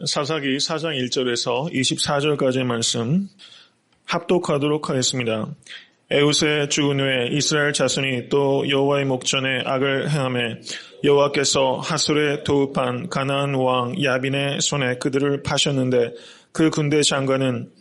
사사기 4장 1절에서 24절까지의 말씀 합독하도록 하겠습니다. 에웃의 죽은 후에 이스라엘 자손이 또 여호와의 목전에 악을 행하매 여호와께서 하솔에 도읍한 가나안 왕 야빈의 손에 그들을 파셨는데 그 군대 장관은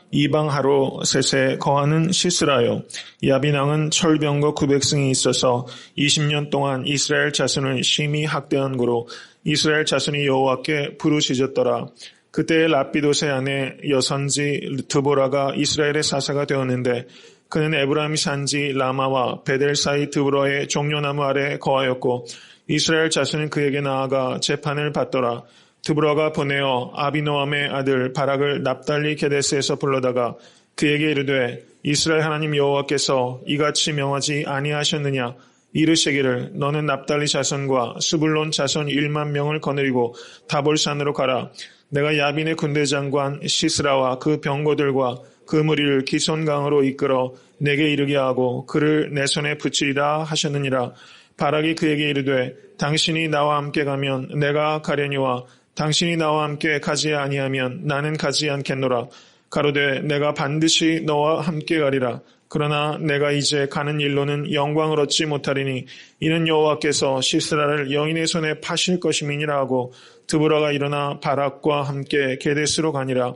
이방 하로셋에 거하는 시스라요. 야빈 왕은 철병거 900승이 있어서 20년 동안 이스라엘 자손을 심히 학대한 고로 이스라엘 자손이 여호와께 부르짖었더라. 그때 라피도세 아내 여선지 드보라가 이스라엘의 사사가 되었는데 그는 에브라임 산지 라마와 베델 사이 드보라의 종려나무 아래 거하였고 이스라엘 자손은 그에게 나아가 재판을 받더라. 드보라가 보내어 아비노함의 아들 바락을 납달리 게데스에서 불러다가 그에게 이르되 이스라엘 하나님 여호와께서 이같이 명하지 아니하셨느냐. 이르시기를 너는 납달리 자손과 스불론 자손 1만 명을 거느리고 다볼산으로 가라. 내가 야빈의 군대 장관 시스라와 그 병거들과 그 무리를 기손강으로 이끌어 내게 이르게 하고 그를 내 손에 붙이리라 하셨느니라. 바락이 그에게 이르되 당신이 나와 함께 가면 내가 가려니와 당신이 나와 함께 가지 아니하면 나는 가지 않겠노라. 가로되 내가 반드시 너와 함께 가리라. 그러나 내가 이제 가는 일로는 영광을 얻지 못하리니 이는 여호와께서 시스라를 여인의 손에 파실 것임이니라 하고 드보라가 일어나 바락과 함께 게데스로 가니라.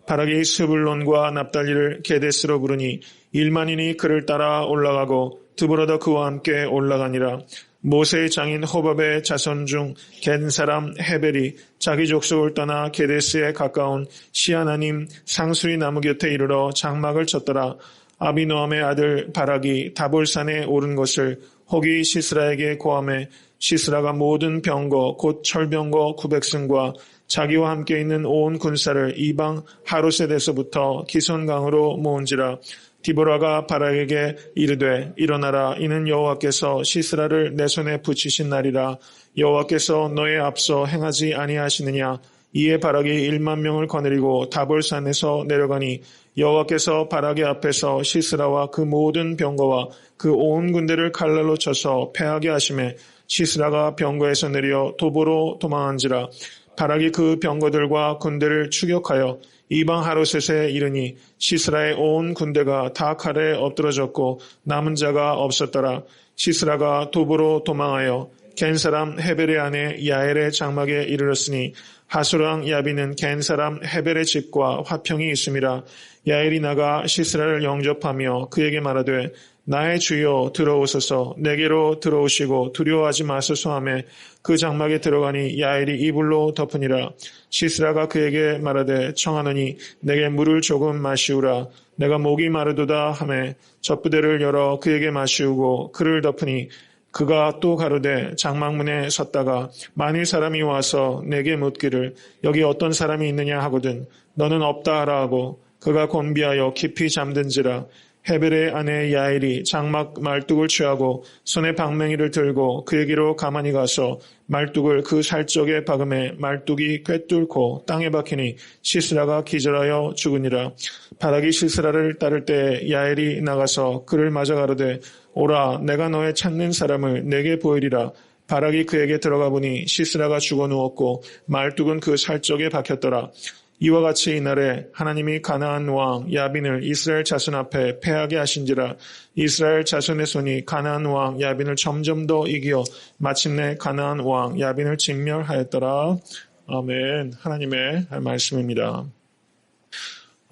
바락이 스불론과 납달리를 게데스로 부르니 1만인이 그를 따라 올라가고 드보라도 그와 함께 올라가니라. 모세의 장인 호밥의 자손 중 겐 사람 헤벨이 자기 족속을 떠나 게데스에 가까운 시아나님 상수리 나무 곁에 이르러 장막을 쳤더라. 아비노함의 아들 바락이 다볼산에 오른 것을 혹이 시스라에게 고함해 시스라가 모든 병거 곧 철병거 900승과 자기와 함께 있는 온 군사를 이방 하로셋에서부터 기손강으로 모은지라. 디보라가 바락에게 이르되 일어나라. 이는 여호와께서 시스라를 내 손에 붙이신 날이라. 여호와께서 너의 앞서 행하지 아니하시느냐. 이에 바락이 1만 명을 거느리고 다볼산에서 내려가니 여호와께서 바락의 앞에서 시스라와 그 모든 병거와 그 온 군대를 칼날로 쳐서 패하게 하시매 시스라가 병거에서 내려 도보로 도망한지라. 바락이 그 병거들과 군대를 추격하여 이방 하로셋에 이르니 시스라의 온 군대가 다 칼에 엎드러졌고 남은 자가 없었더라. 시스라가 도보로 도망하여 겐 사람 헤벨의 아내 야엘의 장막에 이르렀으니 하솔왕 야빈은 겐 사람 헤벨의 집과 화평이 있음이라. 야엘이 나가 시스라를 영접하며 그에게 말하되 나의 주여 들어오소서. 내게로 들어오시고 두려워하지 마소서 하며 그 장막에 들어가니 야엘이 이불로 덮으니라. 시스라가 그에게 말하되 청하노니 내게 물을 조금 마시우라. 내가 목이 마르도다 하며 젖부대를 열어 그에게 마시우고 그를 덮으니 그가 또 가로되 장막문에 섰다가 만일 사람이 와서 내게 묻기를 여기 어떤 사람이 있느냐 하거든 너는 없다 하라 하고 그가 곤비하여 깊이 잠든지라. 헤벨의 아내 야엘이 장막 말뚝을 취하고 손에 방맹이를 들고 그에게로 가만히 가서 말뚝을 그 살적에 박음에 말뚝이 꿰뚫고 땅에 박히니 시스라가 기절하여 죽으니라. 바락이 시스라를 따를 때 야엘이 나가서 그를 맞아 가로되 오라 내가 너의 찾는 사람을 내게 보이리라. 바락이 그에게 들어가 보니 시스라가 죽어 누웠고 말뚝은 그 살적에 박혔더라. 이와 같이 이날에 하나님이 가나안 왕 야빈을 이스라엘 자손 앞에 패하게 하신지라. 이스라엘 자손의 손이 가나안 왕 야빈을 점점 더 이겨 마침내 가나안 왕 야빈을 진멸하였더라. 아멘. 하나님의 말씀입니다.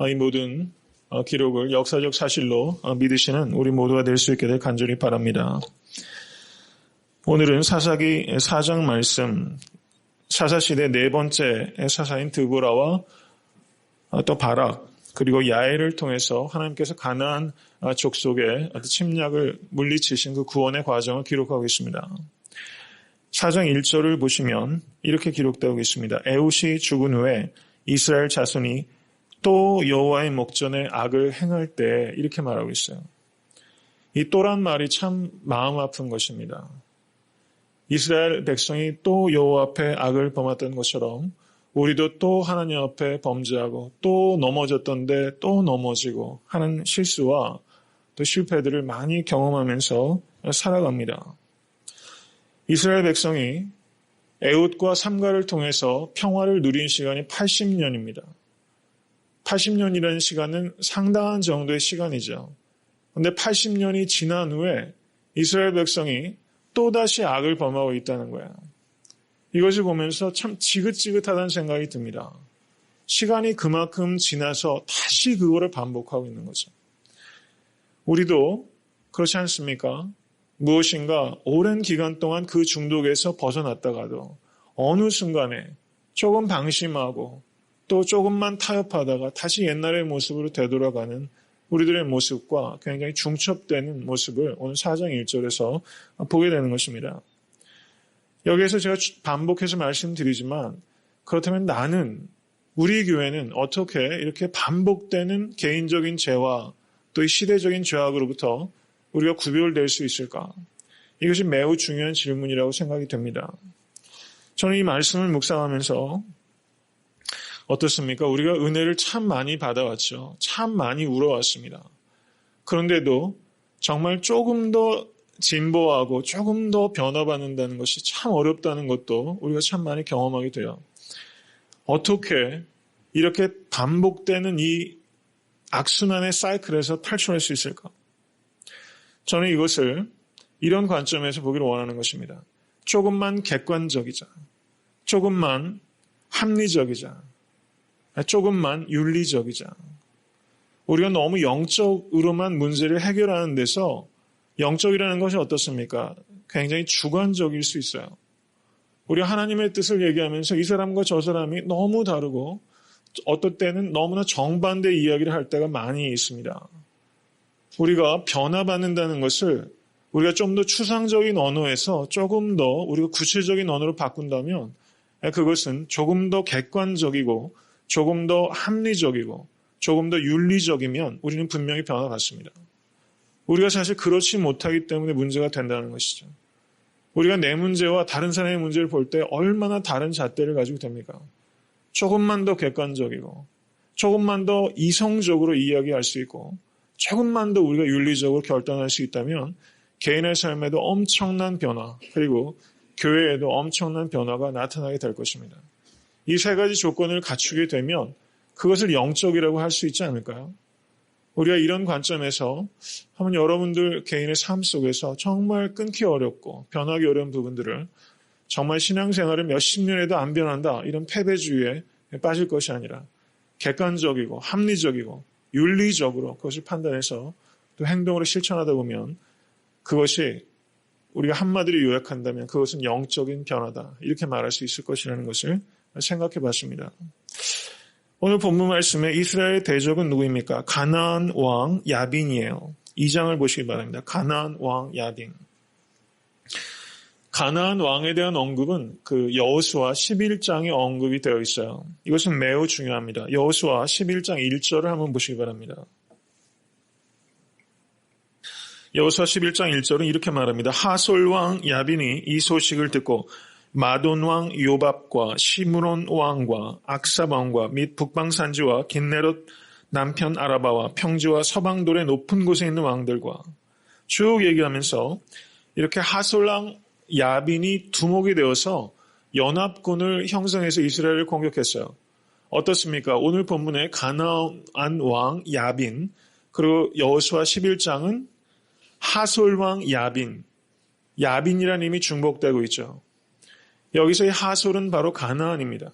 이 모든 기록을 역사적 사실로 믿으시는 우리 모두가 될 수 있게 될 간절히 바랍니다. 오늘은 사사기 4장 말씀 사사시대 네 번째 사사인 드보라와 또 바락 그리고 야엘을 통해서 하나님께서 가나안 족속의 침략을 물리치신 그 구원의 과정을 기록하고 있습니다. 4장 1절을 보시면 이렇게 기록되고 있습니다. 에웃이 죽은 후에 이스라엘 자손이 또 여호와의 목전에 악을 행할 때 이렇게 말하고 있어요. 이 또란 말이 참 마음 아픈 것입니다. 이스라엘 백성이 또 여호와 앞에 악을 범했던 것처럼 우리도 또 하나님 앞에 범죄하고 또 넘어졌던데 또 넘어지고 하는 실수와 또 실패들을 많이 경험하면서 살아갑니다. 이스라엘 백성이 에훗과 삼가를 통해서 평화를 누린 시간이 80년입니다. 80년이라는 시간은 상당한 정도의 시간이죠. 그런데 80년이 지난 후에 이스라엘 백성이 또다시 악을 범하고 있다는 거예요. 이것을 보면서 참 지긋지긋하다는 생각이 듭니다. 시간이 그만큼 지나서 다시 그거를 반복하고 있는 거죠. 우리도 그렇지 않습니까? 무엇인가 오랜 기간 동안 그 중독에서 벗어났다가도 어느 순간에 조금 방심하고 또 조금만 타협하다가 다시 옛날의 모습으로 되돌아가는 우리들의 모습과 굉장히 중첩되는 모습을 오늘 4장 1절에서 보게 되는 것입니다. 여기에서 제가 반복해서 말씀드리지만 그렇다면 우리 교회는 어떻게 이렇게 반복되는 개인적인 죄와 또 이 시대적인 죄악으로부터 우리가 구별될 수 있을까? 이것이 매우 중요한 질문이라고 생각이 됩니다. 저는 이 말씀을 묵상하면서 어떻습니까? 우리가 은혜를 참 많이 받아왔죠. 참 많이 울어왔습니다. 그런데도 정말 조금 더 진보하고 조금 더 변화받는다는 것이 참 어렵다는 것도 우리가 참 많이 경험하게 돼요. 어떻게 이렇게 반복되는 이 악순환의 사이클에서 탈출할 수 있을까? 저는 이것을 이런 관점에서 보기를 원하는 것입니다. 조금만 객관적이자, 조금만 합리적이자, 조금만 윤리적이자. 우리가 너무 영적으로만 문제를 해결하는 데서 영적이라는 것이 어떻습니까? 굉장히 주관적일 수 있어요. 우리가 하나님의 뜻을 얘기하면서 이 사람과 저 사람이 너무 다르고 어떨 때는 너무나 정반대 이야기를 할 때가 많이 있습니다. 우리가 변화받는다는 것을 우리가 좀 더 추상적인 언어에서 조금 더 우리가 구체적인 언어로 바꾼다면 그것은 조금 더 객관적이고 조금 더 합리적이고 조금 더 윤리적이면 우리는 분명히 변화받습니다. 우리가 사실 그렇지 못하기 때문에 문제가 된다는 것이죠. 우리가 내 문제와 다른 사람의 문제를 볼 때 얼마나 다른 잣대를 가지고 됩니까? 조금만 더 객관적이고 조금만 더 이성적으로 이야기할 수 있고 조금만 더 우리가 윤리적으로 결단할 수 있다면 개인의 삶에도 엄청난 변화 그리고 교회에도 엄청난 변화가 나타나게 될 것입니다. 이 세 가지 조건을 갖추게 되면 그것을 영적이라고 할 수 있지 않을까요? 우리가 이런 관점에서 한번 여러분들 개인의 삶 속에서 정말 끊기 어렵고 변하기 어려운 부분들을 정말 신앙생활을 몇십 년에도 안 변한다 이런 패배주의에 빠질 것이 아니라 객관적이고 합리적이고 윤리적으로 그것을 판단해서 또 행동으로 실천하다 보면 그것이 우리가 한마디로 요약한다면 그것은 영적인 변화다 이렇게 말할 수 있을 것이라는 것을 생각해 봤습니다. 오늘 본문 말씀에 이스라엘 대적은 누구입니까? 가나안 왕 야빈이에요. 2장을 보시기 바랍니다. 가나안 왕 야빈. 가나안 왕에 대한 언급은 그 여호수아 11장에 언급이 되어 있어요. 이것은 매우 중요합니다. 여호수아 11장 1절을 한번 보시기 바랍니다. 여호수아 11장 1절은 이렇게 말합니다. 하솔 왕 야빈이 이 소식을 듣고 마돈 왕 요밥과 시므론 왕과 악삽 왕과 및 북방 산지와 긴네롯 남편 아라바와 평지와 서방돌의 높은 곳에 있는 왕들과 쭉 얘기하면서 이렇게 하솔 왕 야빈이 두목이 되어서 연합군을 형성해서 이스라엘을 공격했어요. 어떻습니까? 오늘 본문에 가나안 왕 야빈 그리고 여호수아 11장은 하솔 왕 야빈이라는 이름이 중복되고 있죠. 여기서의 하솔은 바로 가나안입니다.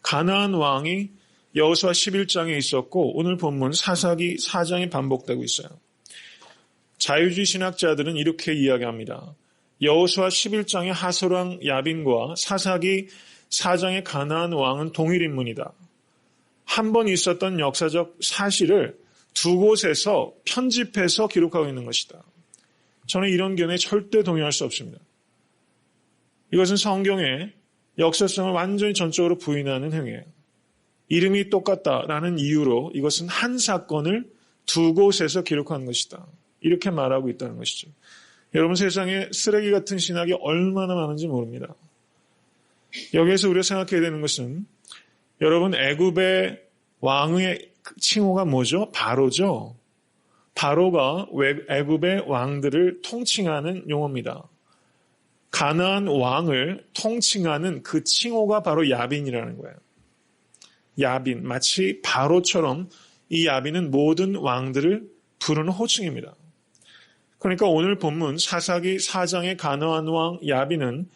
가나안 왕이 여호수아 11장에 있었고 오늘 본문 사사기 4장에 반복되고 있어요. 자유주의 신학자들은 이렇게 이야기합니다. 여호수아 11장의 하솔 왕 야빈과 사사기 4장의 가나안 왕은 동일 인물이다. 한 번 있었던 역사적 사실을 두 곳에서 편집해서 기록하고 있는 것이다. 저는 이런 견해에 절대 동의할 수 없습니다. 이것은 성경의 역사성을 완전히 전적으로 부인하는 행위예요. 이름이 똑같다라는 이유로 이것은 한 사건을 두 곳에서 기록한 것이다. 이렇게 말하고 있다는 것이죠. 여러분 세상에 쓰레기 같은 신학이 얼마나 많은지 모릅니다. 여기에서 우리가 생각해야 되는 것은 여러분 애굽의 왕의 칭호가 뭐죠? 바로죠. 바로가 애굽의 왕들을 통칭하는 용어입니다. 가나안 왕을 통칭하는 그 칭호가 바로 야빈이라는 거예요. 야빈, 마치 바로처럼 이 야빈은 모든 왕들을 부르는 호칭입니다. 그러니까 오늘 본문 사사기 4장의 가나안 왕 야빈은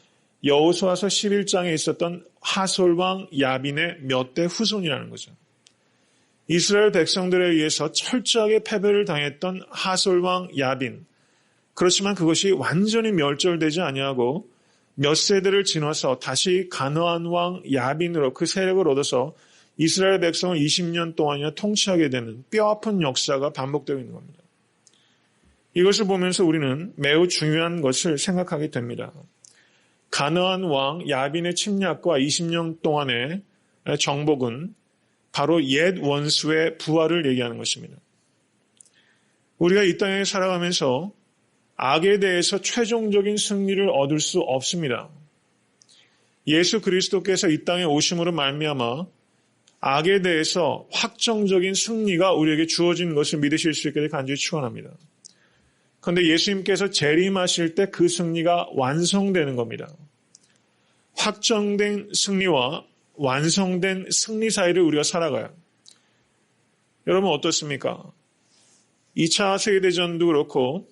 여호수아서 11장에 있었던 하솔 왕 야빈의 몇 대 후손이라는 거죠. 이스라엘 백성들에 의해서 철저하게 패배를 당했던 하솔 왕 야빈. 그렇지만 그것이 완전히 멸절되지 아니하고 몇 세대를 지나서 다시 가나안 왕 야빈으로 그 세력을 얻어서 이스라엘 백성을 20년 동안이나 통치하게 되는 뼈아픈 역사가 반복되고 있는 겁니다. 이것을 보면서 우리는 매우 중요한 것을 생각하게 됩니다. 가나안 왕 야빈의 침략과 20년 동안의 정복은 바로 옛 원수의 부활을 얘기하는 것입니다. 우리가 이 땅에 살아가면서 악에 대해서 최종적인 승리를 얻을 수 없습니다. 예수 그리스도께서 이 땅에 오심으로 말미암아 악에 대해서 확정적인 승리가 우리에게 주어진 것을 믿으실 수 있게 간절히 축원합니다. 그런데 예수님께서 재림하실 때 그 승리가 완성되는 겁니다. 확정된 승리와 완성된 승리 사이를 우리가 살아가요. 여러분 어떻습니까? 2차 세계대전도 그렇고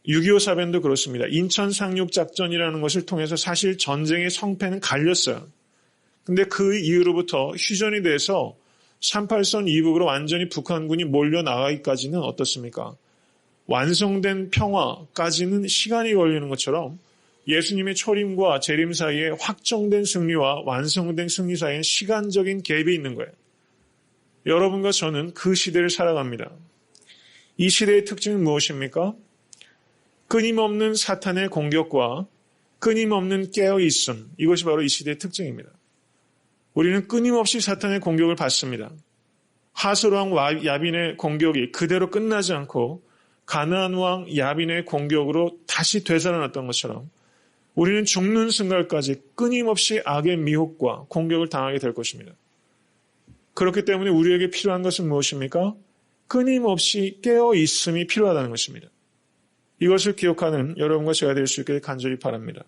6.25 사변도 그렇습니다. 인천 상륙작전이라는 것을 통해서 사실 전쟁의 성패는 갈렸어요. 근데 그 이후로부터 휴전이 돼서 38선 이북으로 완전히 북한군이 몰려나가기까지는 어떻습니까? 완성된 평화까지는 시간이 걸리는 것처럼 예수님의 초림과 재림 사이에 확정된 승리와 완성된 승리 사이에는 시간적인 갭이 있는 거예요. 여러분과 저는 그 시대를 살아갑니다. 이 시대의 특징은 무엇입니까? 끊임없는 사탄의 공격과 끊임없는 깨어있음, 이것이 바로 이 시대의 특징입니다. 우리는 끊임없이 사탄의 공격을 받습니다. 하솔왕 야빈의 공격이 그대로 끝나지 않고 가나안 왕 야빈의 공격으로 다시 되살아났던 것처럼 우리는 죽는 순간까지 끊임없이 악의 미혹과 공격을 당하게 될 것입니다. 그렇기 때문에 우리에게 필요한 것은 무엇입니까? 끊임없이 깨어있음이 필요하다는 것입니다. 이것을 기억하는 여러분과 제가 될 수 있게 간절히 바랍니다.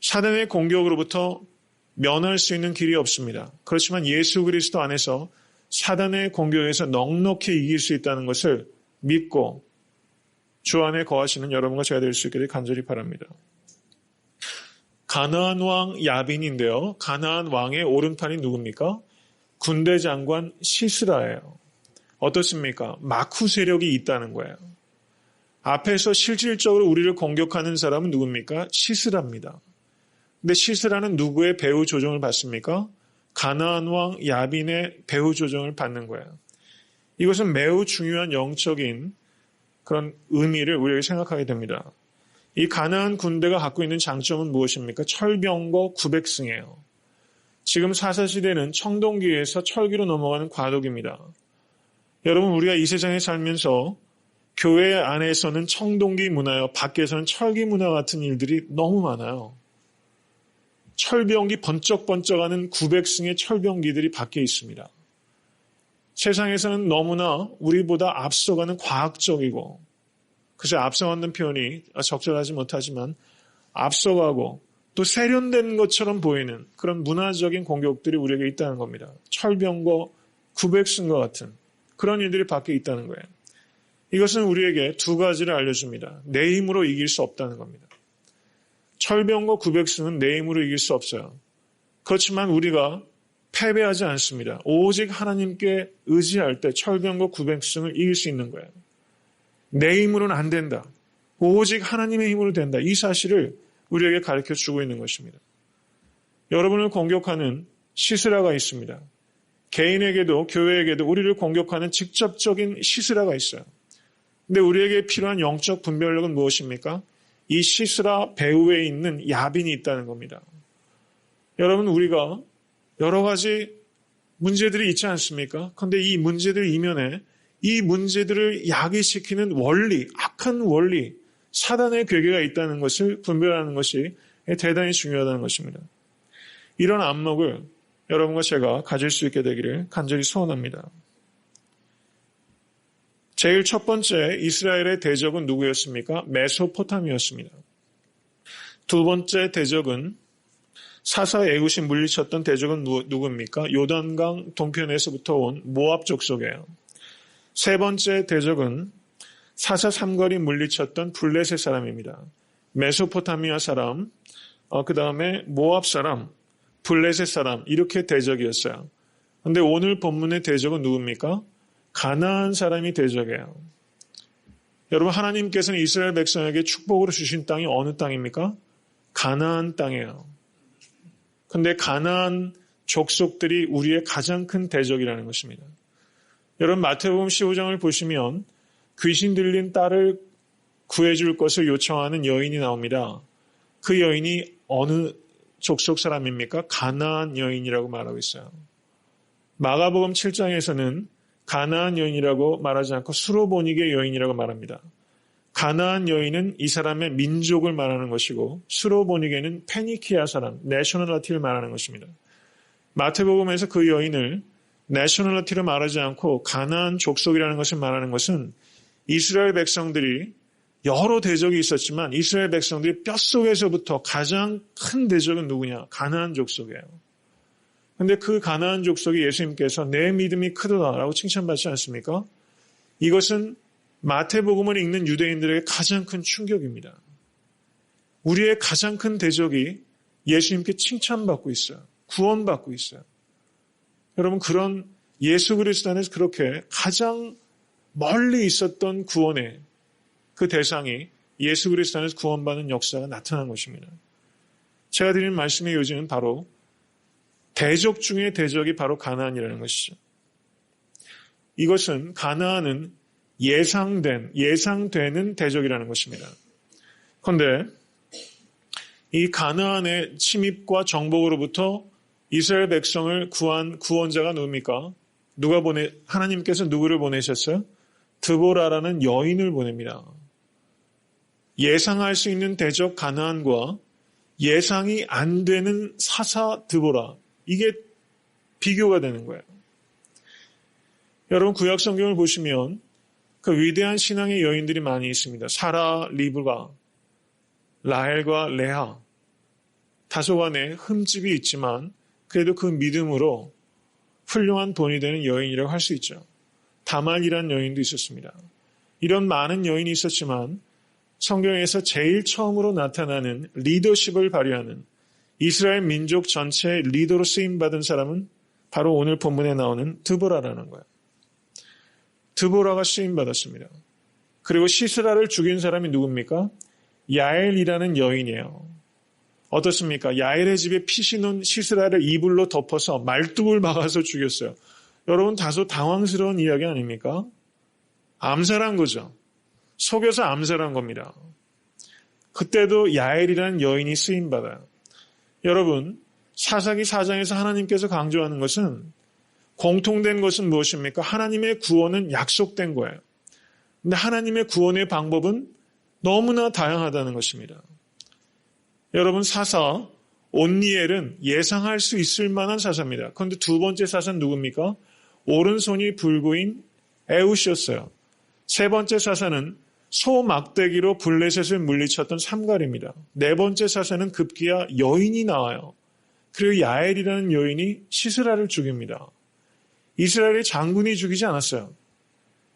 사단의 공격으로부터 면할 수 있는 길이 없습니다. 그렇지만 예수 그리스도 안에서 사단의 공격에서 넉넉히 이길 수 있다는 것을 믿고 주 안에 거하시는 여러분과 제가 될 수 있기를 간절히 바랍니다. 가나안 왕 야빈인데요. 가나안 왕의 오른팔이 누굽니까? 군대 장관 시스라예요. 어떻습니까? 마쿠 세력이 있다는 거예요. 앞에서 실질적으로 우리를 공격하는 사람은 누굽니까? 시스라입니다. 근데 시스라는 누구의 배후 조정을 받습니까? 가나안 왕 야빈의 배후 조정을 받는 거예요. 이것은 매우 중요한 영적인 그런 의미를 우리에게 생각하게 됩니다. 이 가나안 군대가 갖고 있는 장점은 무엇입니까? 철병거 900승이에요. 지금 사사시대는 청동기에서 철기로 넘어가는 과도기입니다. 여러분 우리가 이 세상에 살면서 교회 안에서는 청동기 문화요, 밖에서는 철기 문화 같은 일들이 너무 많아요. 철병기 번쩍번쩍하는 900승의 철병기들이 밖에 있습니다. 세상에서는 너무나 우리보다 앞서가는 과학적이고, 그래서 앞서가는 표현이 적절하지 못하지만 앞서가고 또 세련된 것처럼 보이는 그런 문화적인 공격들이 우리에게 있다는 겁니다. 철병거 900승과 같은 그런 일들이 밖에 있다는 거예요. 이것은 우리에게 두 가지를 알려줍니다. 내 힘으로 이길 수 없다는 겁니다. 철병거 900승은 내 힘으로 이길 수 없어요. 그렇지만 우리가 패배하지 않습니다. 오직 하나님께 의지할 때 철병거 900승을 이길 수 있는 거예요. 내 힘으로는 안 된다. 오직 하나님의 힘으로 된다. 이 사실을 우리에게 가르쳐주고 있는 것입니다. 여러분을 공격하는 시스라가 있습니다. 개인에게도 교회에게도 우리를 공격하는 직접적인 시스라가 있어요. 근데 우리에게 필요한 영적 분별력은 무엇입니까? 이 시스라 배후에 있는 야빈이 있다는 겁니다. 여러분 우리가 여러 가지 문제들이 있지 않습니까? 그런데 이 문제들 이면에 이 문제들을 야기시키는 원리, 악한 원리, 사단의 괴계가 있다는 것을 분별하는 것이 대단히 중요하다는 것입니다. 이런 안목을 여러분과 제가 가질 수 있게 되기를 간절히 소원합니다. 제일 첫 번째 이스라엘의 대적은 누구였습니까? 메소포타미아였습니다. 두 번째 대적은 사사 에훗이 물리쳤던 대적은 누구입니까? 요단강 동편에서부터 온 모압 족속이에요. 세 번째 대적은 사사 삼걸이 물리쳤던 블레셋 사람입니다. 메소포타미아 사람, 그 다음에 모압 사람, 블레셋 사람 이렇게 대적이었어요. 그런데 오늘 본문의 대적은 누굽니까? 가나안 사람이 대적이에요. 여러분 하나님께서는 이스라엘 백성에게 축복으로 주신 땅이 어느 땅입니까? 가나안 땅이에요. 그런데 가나안 족속들이 우리의 가장 큰 대적이라는 것입니다. 여러분 마태복음 15장을 보시면 귀신 들린 딸을 구해줄 것을 요청하는 여인이 나옵니다. 그 여인이 어느 족속 사람입니까? 가나안 여인이라고 말하고 있어요. 마가복음 7장에서는 가나안 여인이라고 말하지 않고 수로보니게 여인이라고 말합니다. 가나안 여인은 이 사람의 민족을 말하는 것이고 수로보니게는 페니키아 사람, 내셔널리티를 말하는 것입니다. 마태복음에서 그 여인을 내셔널리티로 말하지 않고 가나안 족속이라는 것을 말하는 것은 이스라엘 백성들이 여러 대적이 있었지만 이스라엘 백성들이 뼛속에서부터 가장 큰 대적은 누구냐? 가나안 족속이에요. 그런데 그 가나안 족속이 예수님께서 내 믿음이 크도다라고 칭찬받지 않습니까? 이것은 마태복음을 읽는 유대인들에게 가장 큰 충격입니다. 우리의 가장 큰 대적이 예수님께 칭찬받고 있어요. 구원받고 있어요. 여러분 그런 예수 그리스도 안에서 그렇게 가장 멀리 있었던 구원의 그 대상이 예수 그리스도 안에서 구원받는 역사가 나타난 것입니다. 제가 드리는 말씀의 요지는 바로 대적 중의 대적이 바로 가나안이라는 것이죠. 이것은 가나안은 예상되는 대적이라는 것입니다. 그런데 이 가나안의 침입과 정복으로부터 이스라엘 백성을 구한 구원자가 누굽니까? 하나님께서 누구를 보내셨어요? 드보라라는 여인을 보냅니다. 예상할 수 있는 대적 가나안과 예상이 안 되는 사사 드보라, 이게 비교가 되는 거예요. 여러분 구약 성경을 보시면 그 위대한 신앙의 여인들이 많이 있습니다. 사라, 리브가, 라헬과 레아, 다소간의 흠집이 있지만 그래도 그 믿음으로 훌륭한 본이 되는 여인이라고 할 수 있죠. 다말이라는 여인도 있었습니다. 이런 많은 여인이 있었지만 성경에서 제일 처음으로 나타나는 리더십을 발휘하는 이스라엘 민족 전체의 리더로 쓰임받은 사람은 바로 오늘 본문에 나오는 드보라라는 거예요. 드보라가 쓰임받았습니다. 그리고 시스라를 죽인 사람이 누굽니까? 야엘이라는 여인이에요. 어떻습니까? 야엘의 집에 피신 온 시스라를 이불로 덮어서 말뚝을 박아서 죽였어요. 여러분 다소 당황스러운 이야기 아닙니까? 암살한 거죠. 속여서 암살한 겁니다. 그때도 야엘이라는 여인이 쓰임받아요. 여러분 사사기 4장에서 하나님께서 강조하는 것은 공통된 것은 무엇입니까? 하나님의 구원은 약속된 거예요. 근데 하나님의 구원의 방법은 너무나 다양하다는 것입니다. 여러분 사사 온니엘은 예상할 수 있을 만한 사사입니다. 그런데 두 번째 사사는 누굽니까? 오른손이 불구인 에훗이었어요. 세 번째 사사는 소막대기로 블레셋을 물리쳤던 삼갈입니다. 네 번째 사사는 급기야 여인이 나와요. 그리고 야엘이라는 여인이 시스라를 죽입니다. 이스라엘의 장군이 죽이지 않았어요.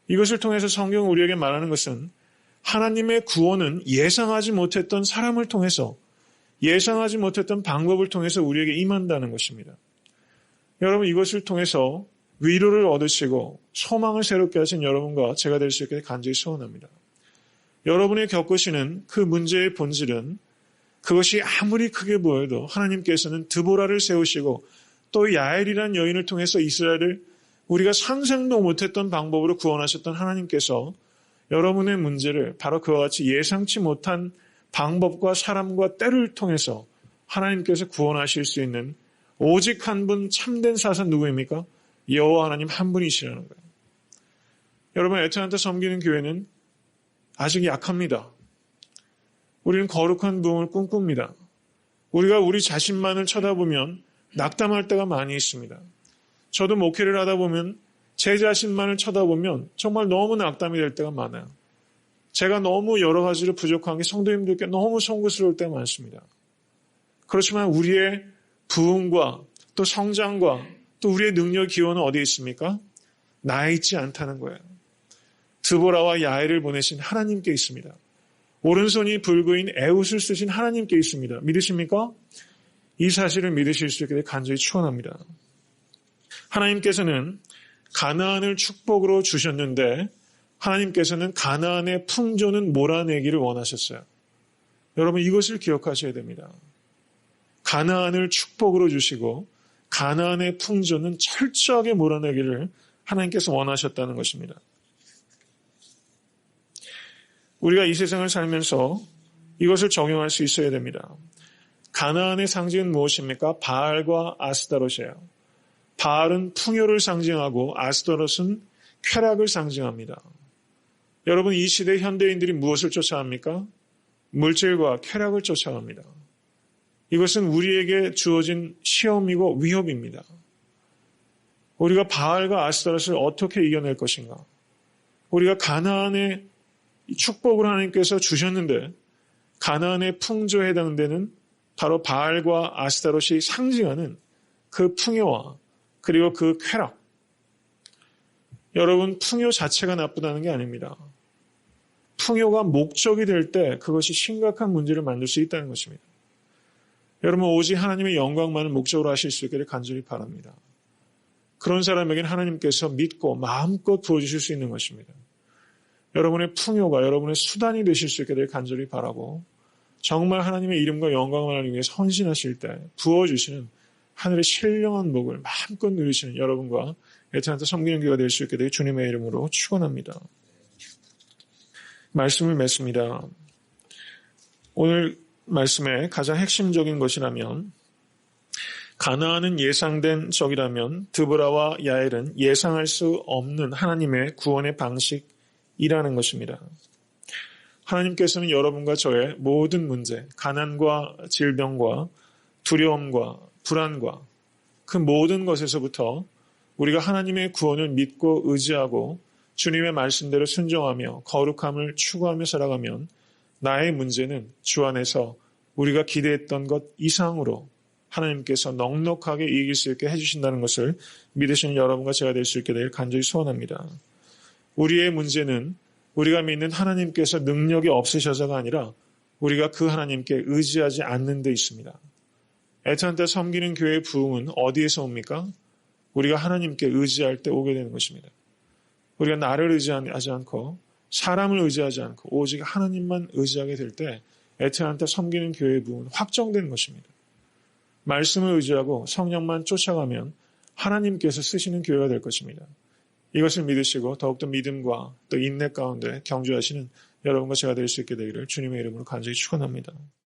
이것을 통해서 성경은 우리에게 말하는 것은 하나님의 구원은 예상하지 못했던 사람을 통해서 예상하지 못했던 방법을 통해서 우리에게 임한다는 것입니다. 여러분 이것을 통해서 위로를 얻으시고 소망을 새롭게 하신 여러분과 제가 될 수 있게 간절히 소원합니다. 여러분이 겪으시는 그 문제의 본질은 그것이 아무리 크게 보여도 하나님께서는 드보라를 세우시고 또 야엘이라는 여인을 통해서 이스라엘을 우리가 상상도 못했던 방법으로 구원하셨던 하나님께서 여러분의 문제를 바로 그와 같이 예상치 못한 방법과 사람과 때를 통해서 하나님께서 구원하실 수 있는 오직 한 분 참된 사사 누구입니까? 여호와 하나님 한 분이시라는 거예요. 여러분 애틀랜타 섬기는 교회는 아직 약합니다. 우리는 거룩한 부흥을 꿈꿉니다. 우리가 우리 자신만을 쳐다보면 낙담할 때가 많이 있습니다. 저도 목회를 하다 보면 제 자신만을 쳐다보면 정말 너무 낙담이 될 때가 많아요. 제가 너무 여러 가지로 부족한 게 성도님들께 너무 송구스러울 때가 많습니다. 그렇지만 우리의 부흥과 또 성장과 또 우리의 능력 기원은 어디에 있습니까? 나에 있지 않다는 거예요. 드보라와 야엘을 보내신 하나님께 있습니다. 오른손이 불구인 에웃을 쓰신 하나님께 있습니다. 믿으십니까? 이 사실을 믿으실 수 있게 간절히 축원합니다. 하나님께서는 가나안을 축복으로 주셨는데 하나님께서는 가나안의 풍조는 몰아내기를 원하셨어요. 여러분 이것을 기억하셔야 됩니다. 가나안을 축복으로 주시고 가나안의 풍조는 철저하게 몰아내기를 하나님께서 원하셨다는 것입니다. 우리가 이 세상을 살면서 이것을 적용할 수 있어야 됩니다. 가나안의 상징은 무엇입니까? 바알과 아스타롯이에요. 바알은 풍요를 상징하고 아스타롯은 쾌락을 상징합니다. 여러분 이 시대 현대인들이 무엇을 쫓아갑니까? 물질과 쾌락을 쫓아갑니다. 이것은 우리에게 주어진 시험이고 위협입니다. 우리가 바알과 아스타롯을 어떻게 이겨낼 것인가? 우리가 가나안의 축복을 하나님께서 주셨는데 가나안의 풍조에 해당되는 바로 바알과 아스타롯이 상징하는 그 풍요와 그리고 그 쾌락. 여러분 풍요 자체가 나쁘다는 게 아닙니다. 풍요가 목적이 될 때 그것이 심각한 문제를 만들 수 있다는 것입니다. 여러분 오직 하나님의 영광만을 목적으로 하실 수 있기를 간절히 바랍니다. 그런 사람에게는 하나님께서 믿고 마음껏 부어주실 수 있는 것입니다. 여러분의 풍요가 여러분의 수단이 되실 수 있게 될 간절히 바라고 정말 하나님의 이름과 영광을 하기 위해서 헌신하실 때 부어주시는 하늘의 신령한 복을 마음껏 누리시는 여러분과 에트란타 섬기는 교회가 될 수 있게 될 주님의 이름으로 축원합니다. 말씀을 맺습니다. 오늘 말씀의 가장 핵심적인 것이라면 가나안은 예상된 적이라면 드보라와 야엘은 예상할 수 없는 하나님의 구원의 방식이라는 것입니다. 하나님께서는 여러분과 저의 모든 문제, 가난과 질병과 두려움과 불안과 그 모든 것에서부터 우리가 하나님의 구원을 믿고 의지하고 주님의 말씀대로 순종하며 거룩함을 추구하며 살아가면 나의 문제는 주 안에서 우리가 기대했던 것 이상으로 하나님께서 넉넉하게 이길 수 있게 해주신다는 것을 믿으시는 여러분과 제가 될 수 있게 될 간절히 소원합니다. 우리의 문제는 우리가 믿는 하나님께서 능력이 없으셔서가 아니라 우리가 그 하나님께 의지하지 않는 데 있습니다. 에트란타 섬기는 교회의 부흥은 어디에서 옵니까? 우리가 하나님께 의지할 때 오게 되는 것입니다. 우리가 나를 의지하지 않고 사람을 의지하지 않고 오직 하나님만 의지하게 될 때 에트란타 섬기는 교회의 부흥은 확정되는 것입니다. 말씀을 의지하고 성령만 쫓아가면 하나님께서 쓰시는 교회가 될 것입니다. 이것을 믿으시고 더욱더 믿음과 또 인내 가운데 경주하시는 여러분과 제가 될 수 있게 되기를 주님의 이름으로 간절히 축원합니다.